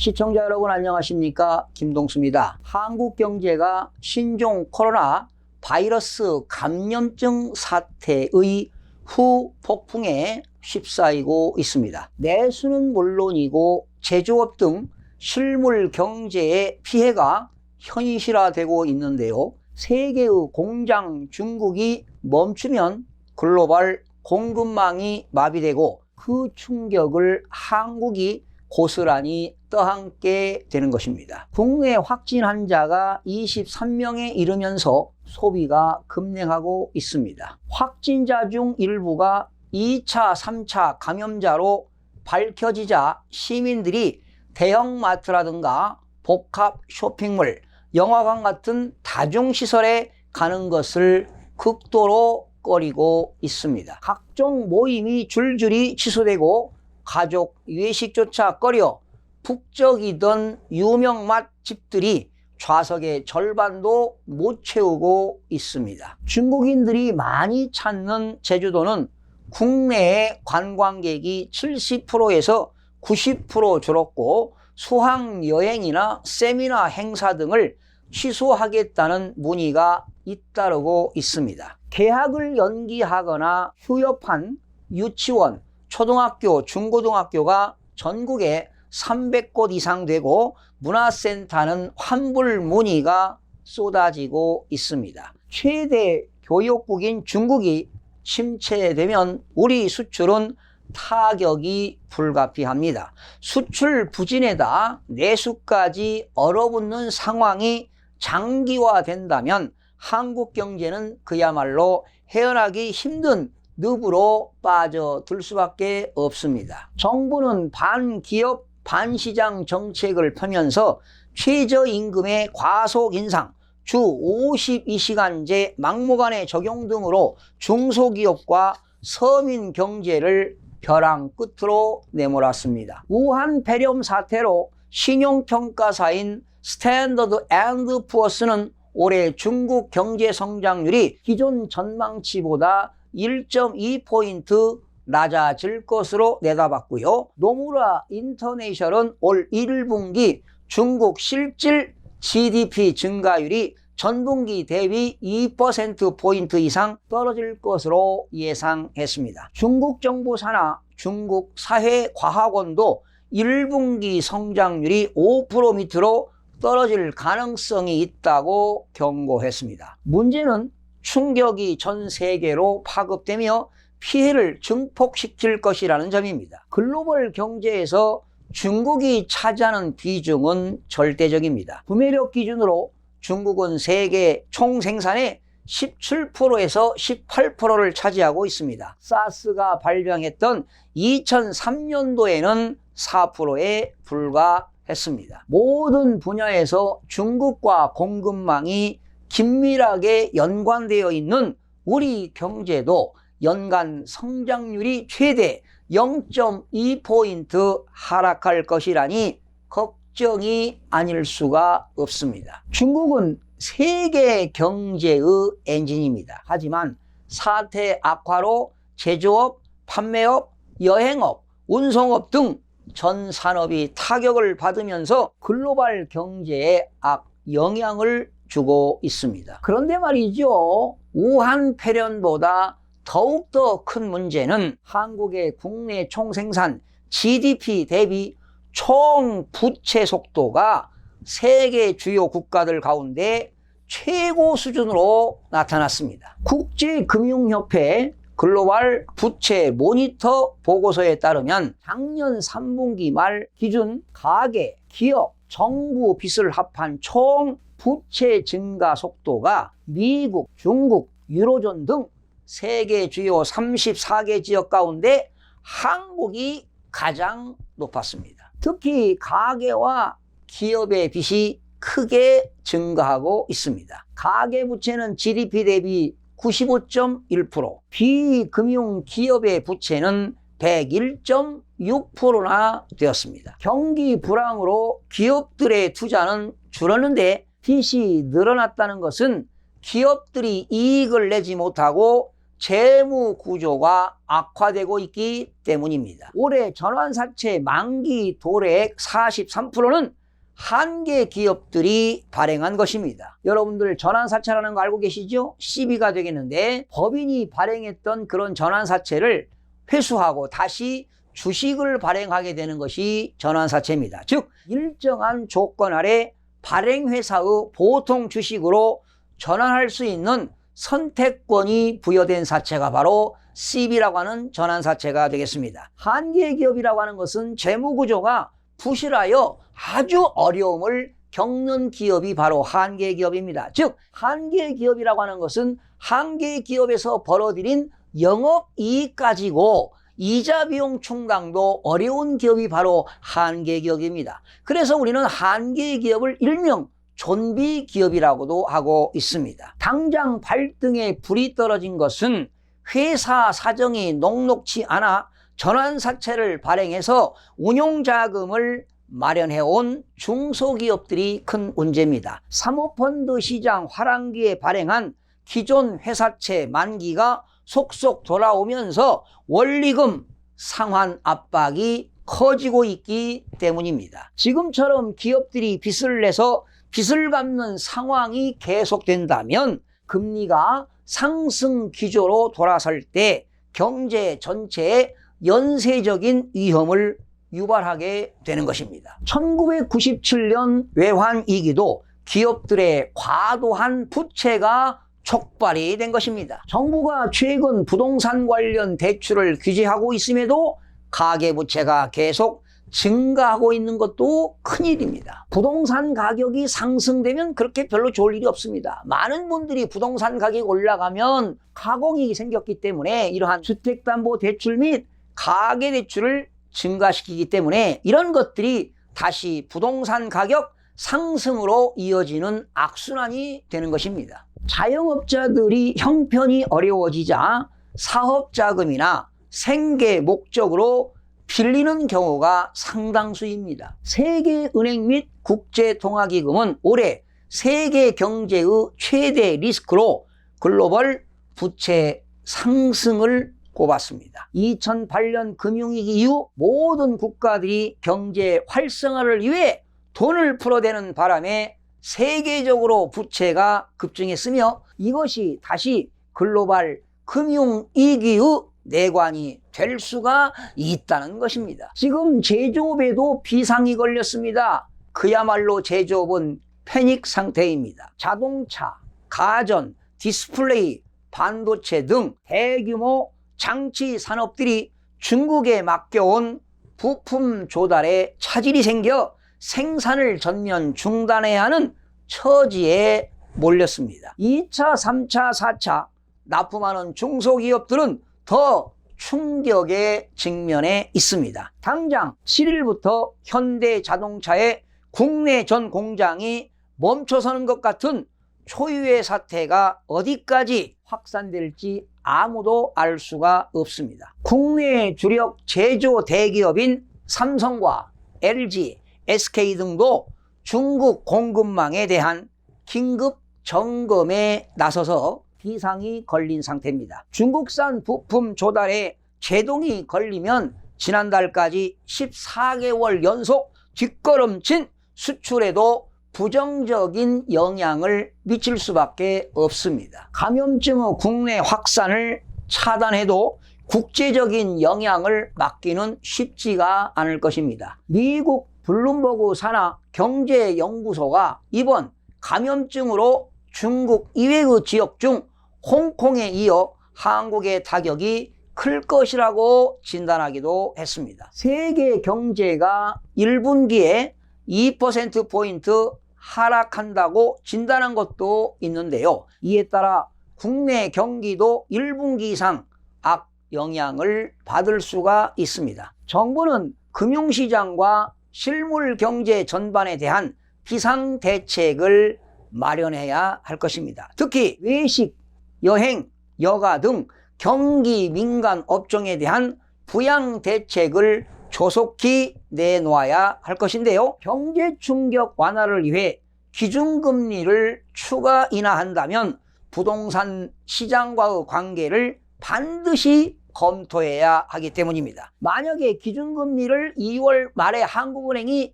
시청자 여러분 안녕하십니까? 김동수입니다. 한국 경제가 신종 코로나 바이러스 감염증 사태의 후폭풍에 휩싸이고 있습니다. 내수는 물론이고 제조업 등 실물 경제의 피해가 현실화되고 있는데요. 세계의 공장 중국이 멈추면 글로벌 공급망이 마비되고 그 충격을 한국이 고스란히 떠안게 되는 것입니다. 국내 확진 환자가 23명에 이르면서 소비가 급냉하고 있습니다. 확진자 중 일부가 2차, 3차 감염자로 밝혀지자 시민들이 대형마트라든가 복합 쇼핑몰, 영화관 같은 다중시설에 가는 것을 극도로 꺼리고 있습니다. 각종 모임이 줄줄이 취소되고 가족 외식조차 꺼려 북적이던 유명 맛집들이 좌석의 절반도 못 채우고 있습니다. 중국인들이 많이 찾는 제주도는 국내의 관광객이 70%에서 90% 줄었고 수학여행이나 세미나 행사 등을 취소하겠다는 문의가 잇따르고 있습니다. 개학을 연기하거나 휴업한 유치원, 초등학교, 중고등학교가 전국에 300곳 이상 되고 문화센터는 환불 문의가 쏟아지고 있습니다. 최대 교역국인 중국이 침체되면 우리 수출은 타격이 불가피합니다. 수출 부진에다 내수까지 얼어붙는 상황이 장기화된다면 한국 경제는 그야말로 헤어나기 힘든 늪으로 빠져들 수밖에 없습니다. 정부는 반기업 반시장 정책을 펴면서 최저임금의 과속 인상, 주 52시간제 막무가내 적용 등으로 중소기업과 서민 경제를 벼랑 끝으로 내몰았습니다. 우한 폐렴 사태로 신용평가사인 스탠더드 앤드 푸어스는 올해 중국 경제 성장률이 기존 전망치보다 1.2포인트 낮아질 것으로 내다봤고요. 노무라 인터내셔널은 올 1분기 중국 실질 GDP 증가율이 전분기 대비 2%포인트 이상 떨어질 것으로 예상했습니다. 중국 정부 산하 중국 사회과학원도 1분기 성장률이 5% 밑으로 떨어질 가능성이 있다고 경고했습니다. 문제는 충격이 전 세계로 파급되며 피해를 증폭시킬 것이라는 점입니다. 글로벌 경제에서 중국이 차지하는 비중은 절대적입니다. 구매력 기준으로 중국은 세계 총생산의 17%에서 18%를 차지하고 있습니다. 사스가 발병했던 2003년도에는 4%에 불과했습니다. 모든 분야에서 중국과 공급망이 긴밀하게 연관되어 있는 우리 경제도 연간 성장률이 최대 0.2포인트 하락할 것이라니 걱정이 아닐 수가 없습니다. 중국은 세계 경제의 엔진입니다. 하지만 사태 악화로 제조업, 판매업, 여행업, 운송업 등 전 산업이 타격을 받으면서 글로벌 경제에 악영향을 주고 있습니다. 그런데 말이죠. 우한 폐렴보다 더욱더 큰 문제는 한국의 국내 총생산 GDP 대비 총 부채 속도가 세계 주요 국가들 가운데 최고 수준으로 나타났습니다. 국제금융협회 글로벌 부채 모니터 보고서에 따르면 작년 3분기 말 기준 가계, 기업, 정부 빚을 합한 총 부채 증가 속도가 미국, 중국, 유로존 등 세계 주요 34개 지역 가운데 한국이 가장 높았습니다. 특히 가계와 기업의 빚이 크게 증가하고 있습니다. 가계부채는 GDP 대비 95.1%, 비금융 기업의 부채는 101.6%나 되었습니다. 경기 불황으로 기업들의 투자는 줄었는데 빚이 늘어났다는 것은 기업들이 이익을 내지 못하고 재무 구조가 악화되고 있기 때문입니다. 올해 전환사채 만기 도래액 43%는 한계 기업들이 발행한 것입니다. 여러분들 전환사채라는 거 알고 계시죠? 시비가 되겠는데 법인이 발행했던 그런 전환사채를 회수하고 다시 주식을 발행하게 되는 것이 전환사채입니다. 즉 일정한 조건 아래 발행회사의 보통 주식으로 전환할 수 있는 선택권이 부여된 사채가 바로 CB라고 하는 전환사채가 되겠습니다. 한계기업이라고 하는 것은 재무구조가 부실하여 아주 어려움을 겪는 기업이 바로 한계기업입니다. 즉 한계기업이라고 하는 것은 한계기업에서 벌어들인 영업이익 가지고 이자 비용 충당도 어려운 기업이 바로 한계기업입니다. 그래서 우리는 한계기업을 일명 존비 기업이라고도 하고 있습니다. 당장 발등에 불이 떨어진 것은 회사 사정이 녹록치 않아 전환사채를 발행해서 운용자금을 마련해온 중소기업들이 큰 문제입니다. 사모펀드 시장 화랑기에 발행한 기존 회사채 만기가 속속 돌아오면서 원리금 상환 압박이 커지고 있기 때문입니다. 지금처럼 기업들이 빚을 내서 빚을 갚는 상황이 계속된다면 금리가 상승 기조로 돌아설 때 경제 전체에 연쇄적인 위험을 유발하게 되는 것입니다. 1997년 외환위기도 기업들의 과도한 부채가 촉발이 된 것입니다. 정부가 최근 부동산 관련 대출을 규제하고 있음에도 가계부채가 계속 증가하고 있는 것도 큰일입니다. 부동산 가격이 상승되면 그렇게 별로 좋을 일이 없습니다. 많은 분들이 부동산 가격이 올라가면 가공이 생겼기 때문에 이러한 주택담보대출 및 가계대출을 증가시키기 때문에 이런 것들이 다시 부동산 가격 상승으로 이어지는 악순환이 되는 것입니다. 자영업자들이 형편이 어려워지자 사업자금이나 생계 목적으로 빌리는 경우가 상당수입니다. 세계은행 및 국제통화기금은 올해 세계 경제의 최대 리스크로 글로벌 부채 상승을 꼽았습니다. 2008년 금융위기 이후 모든 국가들이 경제 활성화를 위해 돈을 풀어대는 바람에 세계적으로 부채가 급증했으며 이것이 다시 글로벌 금융위기의 내관이 될 수가 있다는 것입니다. 지금 제조업에도 비상이 걸렸습니다. 그야말로 제조업은 패닉 상태입니다. 자동차, 가전, 디스플레이, 반도체 등 대규모 장치 산업들이 중국에 맡겨온 부품 조달에 차질이 생겨 생산을 전면 중단해야 하는 처지에 몰렸습니다. 2차, 3차, 4차 납품하는 중소기업들은 더 충격에 직면해 있습니다. 당장 7일부터 현대자동차의 국내 전 공장이 멈춰서는 것 같은 초유의 사태가 어디까지 확산될지 아무도 알 수가 없습니다. 국내 주력 제조 대기업인 삼성과 LG, SK 등도 중국 공급망에 대한 긴급 점검에 나서서 비상이 걸린 상태입니다. 중국산 부품 조달에 제동이 걸리면 지난달까지 14개월 연속 뒷걸음친 수출에도 부정적인 영향을 미칠 수밖에 없습니다. 감염증의 국내 확산을 차단해도 국제적인 영향을 막기는 쉽지가 않을 것입니다. 미국 블룸버그 산하 경제연구소가 이번 감염증으로 중국 이외의 지역 중 홍콩에 이어 한국의 타격이 클 것이라고 진단하기도 했습니다. 세계 경제가 1분기에 2%포인트 하락한다고 진단한 것도 있는데요. 이에 따라 국내 경기도 1분기 이상 악영향을 받을 수가 있습니다. 정부는 금융시장과 실물경제 전반에 대한 비상대책을 마련해야 할 것입니다. 특히 외식, 여행, 여가 등 경기 민감 업종에 대한 부양대책을 조속히 내놓아야 할 것인데요. 경제 충격 완화를 위해 기준금리를 추가 인하한다면 부동산 시장과의 관계를 반드시 검토해야 하기 때문입니다. 만약에 기준금리를 2월 말에 한국은행이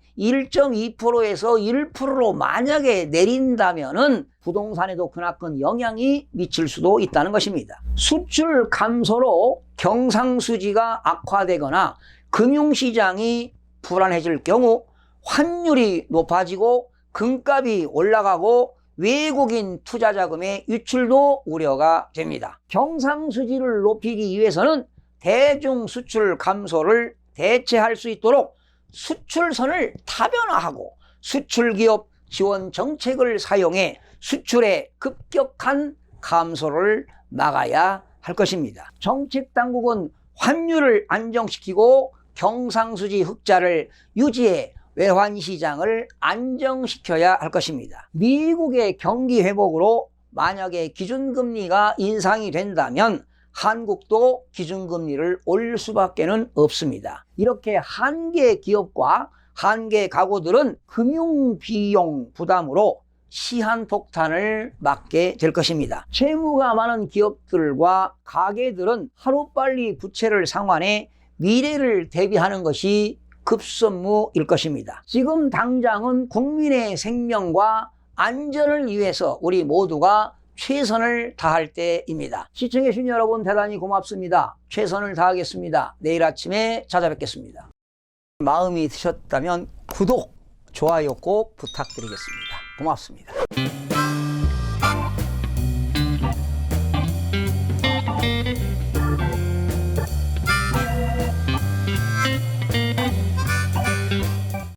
1.2%에서 1%로 만약에 내린다면은 부동산에도 그나큰 영향이 미칠 수도 있다는 것입니다. 수출 감소로 경상수지가 악화되거나 금융시장이 불안해질 경우 환율이 높아지고 금값이 올라가고 외국인 투자자금의 유출도 우려가 됩니다. 경상수지를 높이기 위해서는 대중 수출 감소를 대체할 수 있도록 수출선을 다변화하고 수출기업 지원 정책을 사용해 수출의 급격한 감소를 막아야 할 것입니다. 정책당국은 환율을 안정시키고 경상수지 흑자를 유지해 외환시장을 안정시켜야 할 것입니다. 미국의 경기 회복으로 만약에 기준금리가 인상이 된다면 한국도 기준금리를 올릴 수밖에 없습니다. 이렇게 한계 기업과 한계 가구들은 금융비용 부담으로 시한폭탄을 맞게 될 것입니다. 채무가 많은 기업들과 가게들은 하루빨리 부채를 상환해 미래를 대비하는 것이 급선무일 것입니다. 지금 당장은 국민의 생명과 안전을 위해서 우리 모두가 최선을 다할 때입니다. 시청해주신 여러분 대단히 고맙습니다. 최선을 다하겠습니다. 내일 아침에 찾아뵙겠습니다. 마음이 드셨다면 구독, 좋아요 꼭 부탁드리겠습니다. 고맙습니다.